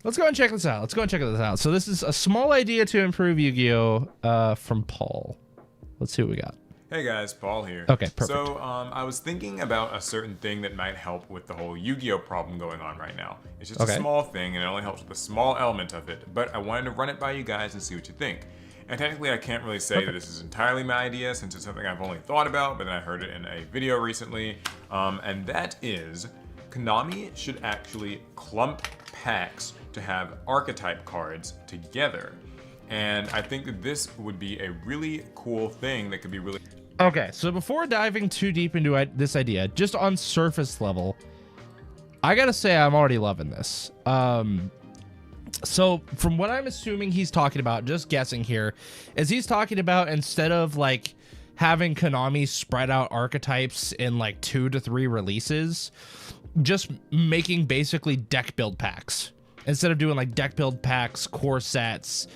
Let's go and check this out. Let's go and check this out. So this is a small idea to improve Yu-Gi-Oh! From Paul. Let's see what we got. Hey guys, Paul here. Okay, perfect. So I was thinking about a certain thing that might help with the whole Yu-Gi-Oh problem going on right now. It's just a small thing and it only helps with a small element of it, but I wanted to run it by you guys and see what you think. And technically I can't really say that this is entirely my idea since it's something I've only thought about, but then I heard it in a video recently. And that is, Konami should actually clump packs to have archetype cards together. And I think that this would be a really cool thing that could be really... Okay, so before diving too deep into this idea, just on surface level, I gotta say I'm already loving this. So from what I'm assuming he's talking about, just guessing here, is he's talking about instead of like having Konami spread out archetypes in like 2 to 3 releases, just making basically deck build packs. Instead of doing like deck build packs, core sets,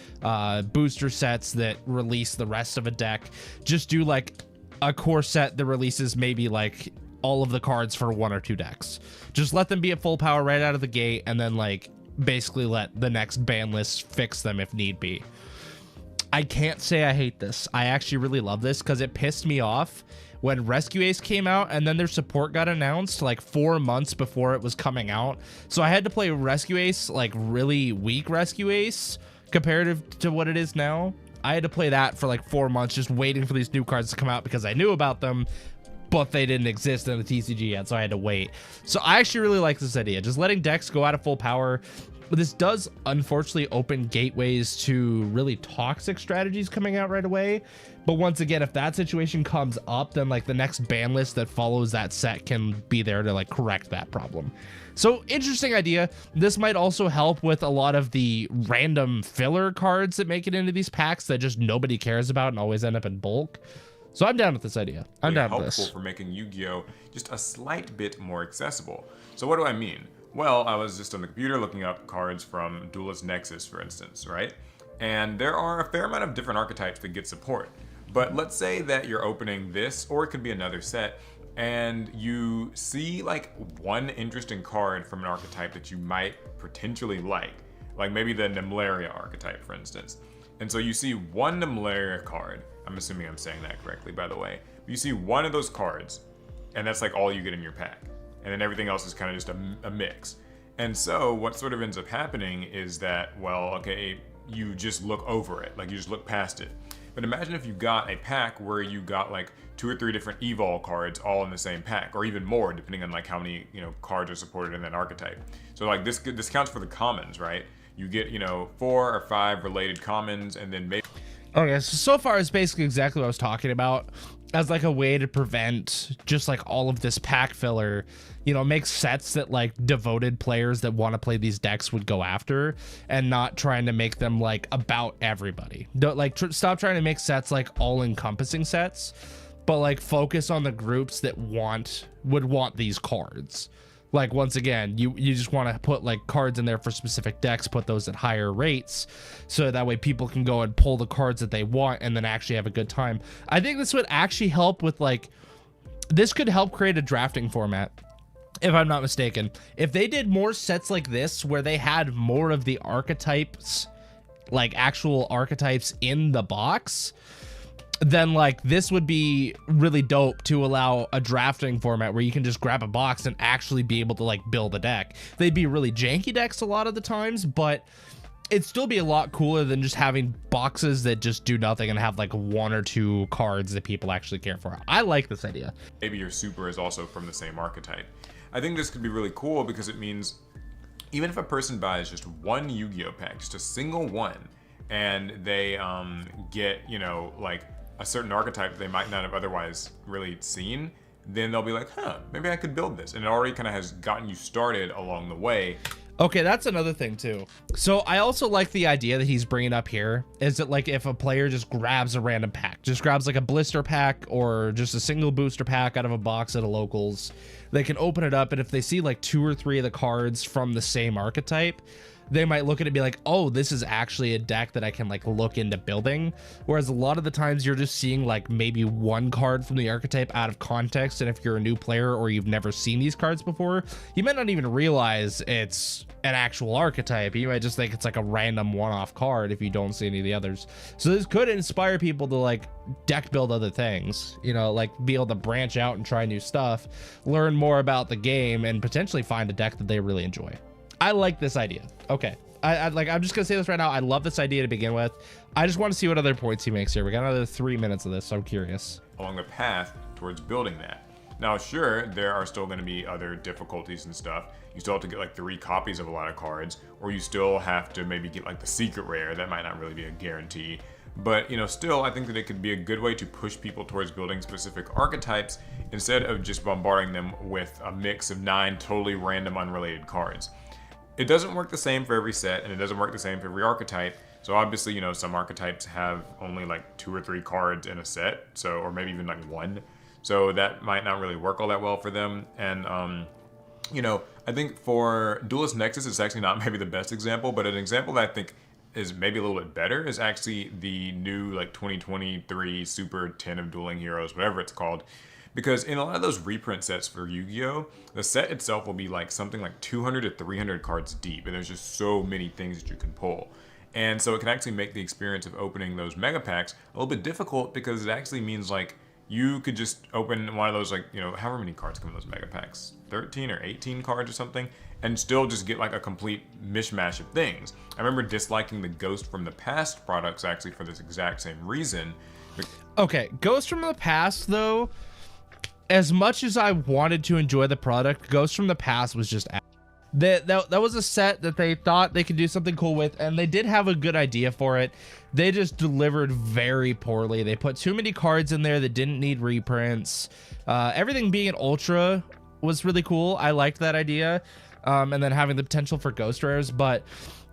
booster sets that release the rest of a deck, just do like a core set that releases maybe like all of the cards for 1 or 2 decks. Just let them be at full power right out of the gate, and then like basically let the next ban list fix them if need be. I can't say I hate this. I actually really love this because it pissed me off when Rescue Ace came out and then their support got announced like 4 months before it was coming out. So I had to play Rescue Ace, like really weak Rescue Ace comparative to what it is now. I had to play that for like 4 months just waiting for these new cards to come out because I knew about them, but they didn't exist in the TCG yet, so I had to wait. So I actually really like this idea, just letting decks go out of full power. But this does unfortunately open gateways to really toxic strategies coming out right away. But once again, if that situation comes up, then like the next ban list that follows that set can be there to like correct that problem. So interesting idea. This might also help with a lot of the random filler cards that make it into these packs that just nobody cares about and always end up in bulk. So I'm down with this idea. I'm down with this. Helpful for making Yu-Gi-Oh just a slight bit more accessible. So what do I mean? Well, I was just on the computer looking up cards from Duelist Nexus, for instance, right? And there are a fair amount of different archetypes that get support. But let's say that you're opening this, or it could be another set, and you see like one interesting card from an archetype that you might potentially like maybe the Nemlaria archetype, for instance. And so you see one Nemlaria card. I'm assuming I'm saying that correctly, by the way. But you see one of those cards, and that's like all you get in your pack. And then everything else is kind of just a mix. And so what sort of ends up happening is that, well, okay, you just look over it, like you just look past it. But imagine if you got a pack where you got like 2 or 3 different Evol cards all in the same pack, or even more, depending on like how many cards are supported in that archetype. So like this counts for the commons, right? You get 4 or 5 related commons, and then maybe. Okay, so far it's basically exactly what I was talking about as like a way to prevent just like all of this pack filler, make sets that like devoted players that want to play these decks would go after, and not trying to make them like about everybody. Don't like stop trying to make sets like all encompassing sets, but like focus on the groups that would want these cards. Like, once again, you just want to put like cards in there for specific decks, put those at higher rates, so that way people can go and pull the cards that they want and then actually have a good time. I think this would actually help with like, this could help create a drafting format, if I'm not mistaken. If they did more sets like this, where they had more of the archetypes, like actual archetypes in the box, then like this would be really dope to allow a drafting format where you can just grab a box and actually be able to like build a deck. They'd be really janky decks a lot of the times, but it'd still be a lot cooler than just having boxes that just do nothing and have like 1 or 2 cards that people actually care for. I like this idea. Maybe your super is also from the same archetype. I think this could be really cool because it means even if a person buys just one Yu-Gi-Oh pack, just a single one, and they get, like a certain archetype they might not have otherwise really seen, then they'll be like, maybe I could build this. And it already kind of has gotten you started along the way. Okay, that's another thing too. So I also like the idea that he's bringing up here, is that like if a player just grabs a random pack, just grabs like a blister pack or just a single booster pack out of a box at a locals, they can open it up, and if they see like 2 or 3 of the cards from the same archetype, they might look at it and be like, oh, this is actually a deck that I can like look into building. Whereas a lot of the times you're just seeing like maybe one card from the archetype out of context, and if you're a new player or you've never seen these cards before, you might not even realize it's an actual archetype. You might just think it's like a random one-off card if you don't see any of the others. So this could inspire people to like deck build other things, you know, like be able to branch out and try new stuff, learn more about the game, and potentially find a deck that they really enjoy. I like this idea. Okay, I'm just gonna say this right now. I love this idea to begin with. I just want to see what other points he makes here. We got another 3 minutes of this, so I'm curious. Along the path towards building that. Now, sure, there are still going to be other difficulties and stuff. You still have to get like 3 copies of a lot of cards, or you still have to maybe get like the secret rare. That might not really be a guarantee. But, you know, still, I think that it could be a good way to push people towards building specific archetypes instead of just bombarding them with a mix of 9 totally random, unrelated cards. It doesn't work the same for every set, and it doesn't work the same for every archetype. So obviously, you know, some archetypes have only like 2 or 3 cards in a set, so, or maybe even like 1. So that might not really work all that well for them. And, you know, I think for Duelist Nexus, it's actually not maybe the best example, but an example that I think is maybe a little bit better is actually the new like 2023 Super 10 of Dueling Heroes, whatever it's called. Because in a lot of those reprint sets for Yu-Gi-Oh!, the set itself will be like something like 200 to 300 cards deep, and there's just so many things that you can pull. And so it can actually make the experience of opening those mega packs a little bit difficult, because it actually means like you could just open one of those, like, you know, however many cards come in those mega packs, 13 or 18 cards or something, and still just get like a complete mishmash of things. I remember disliking the Ghost from the Past products actually for this exact same reason. Okay, Ghost from the Past though, as much as I wanted to enjoy the product, Ghost from the Past was just that was a set that they thought they could do something cool with, and they did have a good idea for it. They just delivered very poorly. They put too many cards in there that didn't need reprints. Everything being an ultra was really cool. I liked that idea, and then having the potential for ghost rares. But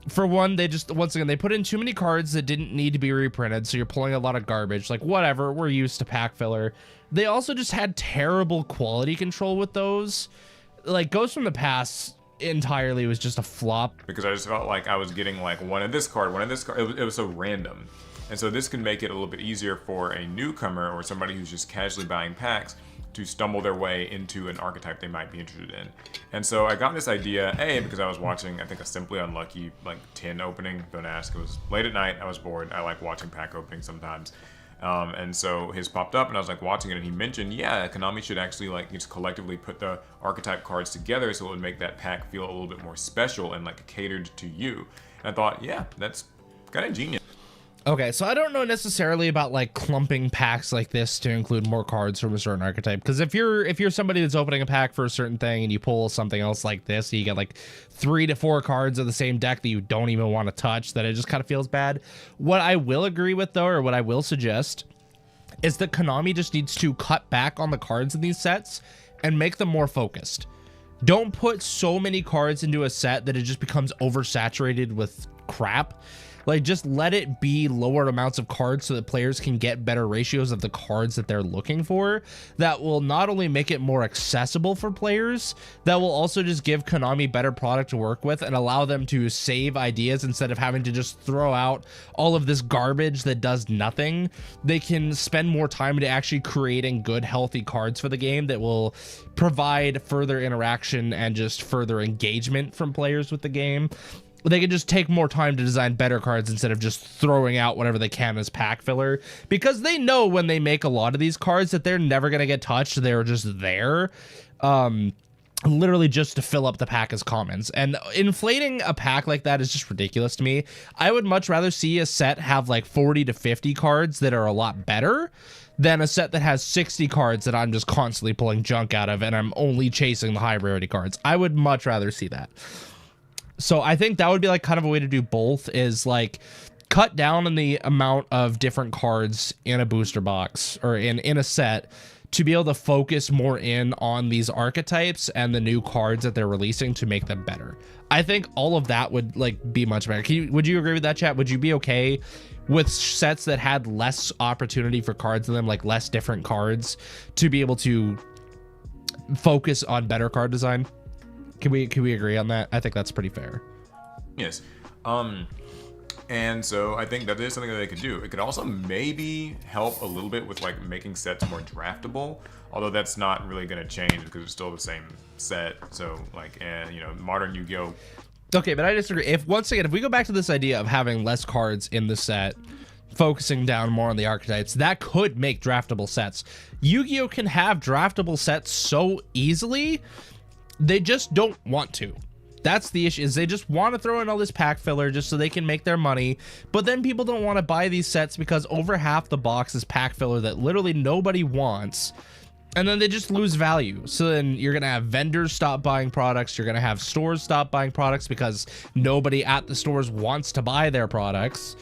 for one, they just, once again, they put in too many cards that didn't need to be reprinted, so you're pulling a lot of garbage. Like, whatever, we're used to pack filler. They also just had terrible quality control with those. Like, Ghost from the Past entirely was just a flop, because I just felt like I was getting like one of this card, one of this card. It was so random. And so this can make it a little bit easier for a newcomer or somebody who's just casually buying packs to stumble their way into an archetype they might be interested in. And so I got this idea, because I was watching, I think, a Simply Unlucky like 10 opening. Don't ask, it was late at night, I was bored. I like watching pack openings sometimes. And so his popped up, and I was like watching it, and he mentioned, yeah, Konami should actually like just collectively put the archetype cards together so it would make that pack feel a little bit more special and like catered to you. And I thought, yeah, that's kind of genius. Okay, so I don't know necessarily about like clumping packs like this to include more cards from a certain archetype, because if you're somebody that's opening a pack for a certain thing and you pull something else like this, you get like 3 to 4 cards of the same deck that you don't even want to touch, that it just kind of feels bad. What I will agree with though, or what I will suggest, is that Konami just needs to cut back on the cards in these sets and make them more focused. Don't put so many cards into a set that it just becomes oversaturated with crap. Like, just let it be lower amounts of cards so that players can get better ratios of the cards that they're looking for. That will not only make it more accessible for players, that will also just give Konami better product to work with and allow them to save ideas instead of having to just throw out all of this garbage that does nothing. They can spend more time to actually creating good, healthy cards for the game that will provide further interaction and just further engagement from players with the game. They can just take more time to design better cards instead of just throwing out whatever they can as pack filler, because they know when they make a lot of these cards that they're never going to get touched. They're just there, literally just to fill up the pack as commons. And inflating a pack like that is just ridiculous to me. I would much rather see a set have like 40 to 50 cards that are a lot better than a set that has 60 cards that I'm just constantly pulling junk out of and I'm only chasing the high rarity cards. I would much rather see that. So I think that would be like kind of a way to do both, is like cut down on the amount of different cards in a booster box or in a set to be able to focus more in on these archetypes and the new cards that they're releasing to make them better. I think all of that would like be much better. Would you agree with that, chat? Would you be okay with sets that had less opportunity for cards in them, like less different cards, to be able to focus on better card design? Can we agree on that? I think that's pretty fair. Yes. Um, and so I think that is something that they could do. It could also maybe help a little bit with like making sets more draftable, although that's not really going to change because it's still the same set. So like, and you know, modern Yu-Gi-Oh! Okay, but I disagree. If once again, if we go back to this idea of having less cards in the set, focusing down more on the archetypes, that could make draftable sets. Yu-Gi-Oh! Can have draftable sets so easily, they just don't want to. That's the issue, is they just want to throw in all this pack filler just so they can make their money, but then people don't want to buy these sets because over half the box is pack filler that literally nobody wants, and then they just lose value. So then you're gonna have vendors stop buying products, you're gonna have stores stop buying products because nobody at the stores wants to buy their products.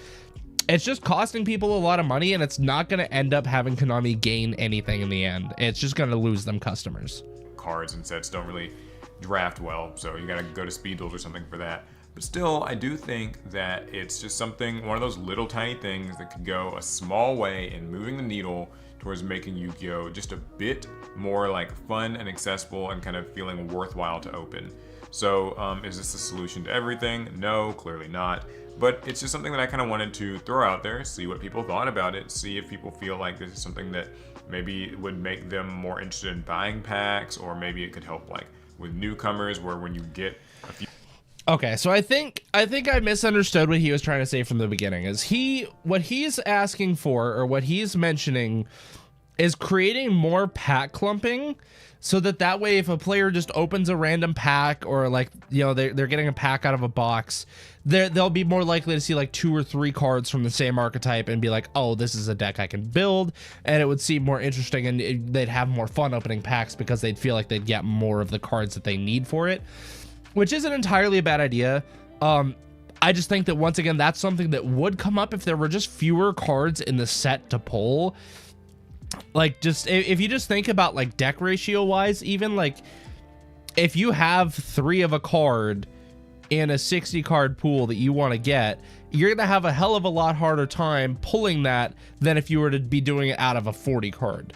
It's just costing people a lot of money, and it's not gonna end up having Konami gain anything in the end. It's just gonna lose them customers. Cards and sets don't really draft well, so you gotta go to Speed Duels or something for that. But still, I do think that it's just something, one of those little tiny things that could go a small way in moving the needle towards making Yu-Gi-Oh! Just a bit more like fun and accessible and kind of feeling worthwhile to open. So is this a solution to everything? No, clearly not. But it's just something that I kind of wanted to throw out there, see what people thought about it, see if people feel like this is something that maybe would make them more interested in buying packs, or maybe it could help like with newcomers, where when you get a few. Okay, so I think I misunderstood what he was trying to say from the beginning. Is what he's asking for, or what he's mentioning, is creating more pack clumping, so that way if a player just opens a random pack, or like, you know, they're getting a pack out of a box, they'll be more likely to see like 2 or 3 cards from the same archetype and be like, oh, this is a deck I can build, and it would seem more interesting, and they'd have more fun opening packs because they'd feel like they'd get more of the cards that they need for it, which isn't entirely a bad idea. I just think that once again, that's something that would come up if there were just fewer cards in the set to pull. Like, just if you just think about like deck ratio wise, even like if you have 3 of a card in a 60 card pool that you want to get, you're gonna have a hell of a lot harder time pulling that than if you were to be doing it out of a 40 card.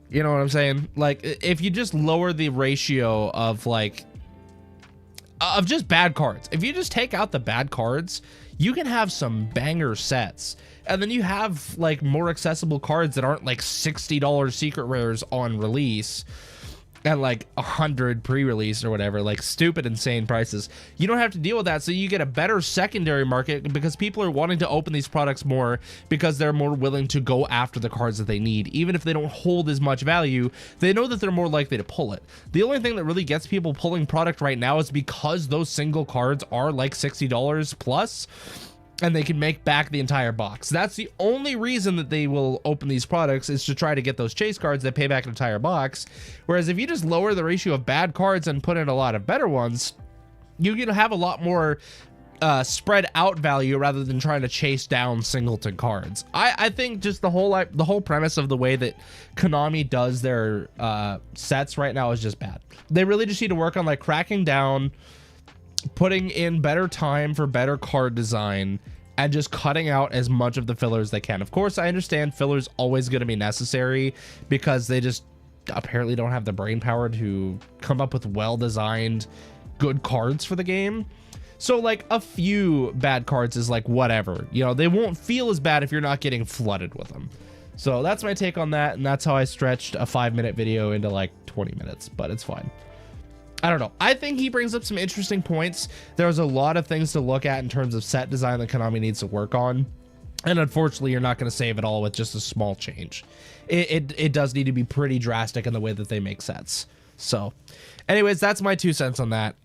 You know what I'm saying? Like, if you just lower the ratio of like of just bad cards, if you just take out the bad cards, you can have some banger sets. And then you have like more accessible cards that aren't like $60 secret rares on release and like 100 pre-release or whatever, like stupid insane prices. You don't have to deal with that, so you get a better secondary market because people are wanting to open these products more because they're more willing to go after the cards that they need. Even if they don't hold as much value, they know that they're more likely to pull it. The only thing that really gets people pulling product right now is because those single cards are like $60 plus, and they can make back the entire box. That's the only reason that they will open these products, is to try to get those chase cards that pay back an entire box. Whereas if you just lower the ratio of bad cards and put in a lot of better ones, you can have a lot more spread out value rather than trying to chase down singleton cards. I think just the whole premise of the way that Konami does their sets right now is just bad. They really just need to work on like cracking down, putting in better time for better card design, and just cutting out as much of the filler as they can. Of course, I understand filler's always going to be necessary because they just apparently don't have the brain power to come up with well-designed good cards for the game. So like a few bad cards is like whatever, you know, they won't feel as bad if you're not getting flooded with them. So that's my take on that, and that's how I stretched a 5-minute video into like 20 minutes, but it's fine. I don't know. I think he brings up some interesting points. There's a lot of things to look at in terms of set design that Konami needs to work on. And unfortunately, you're not going to save it all with just a small change. It does need to be pretty drastic in the way that they make sets. So anyways, that's my 2 cents on that.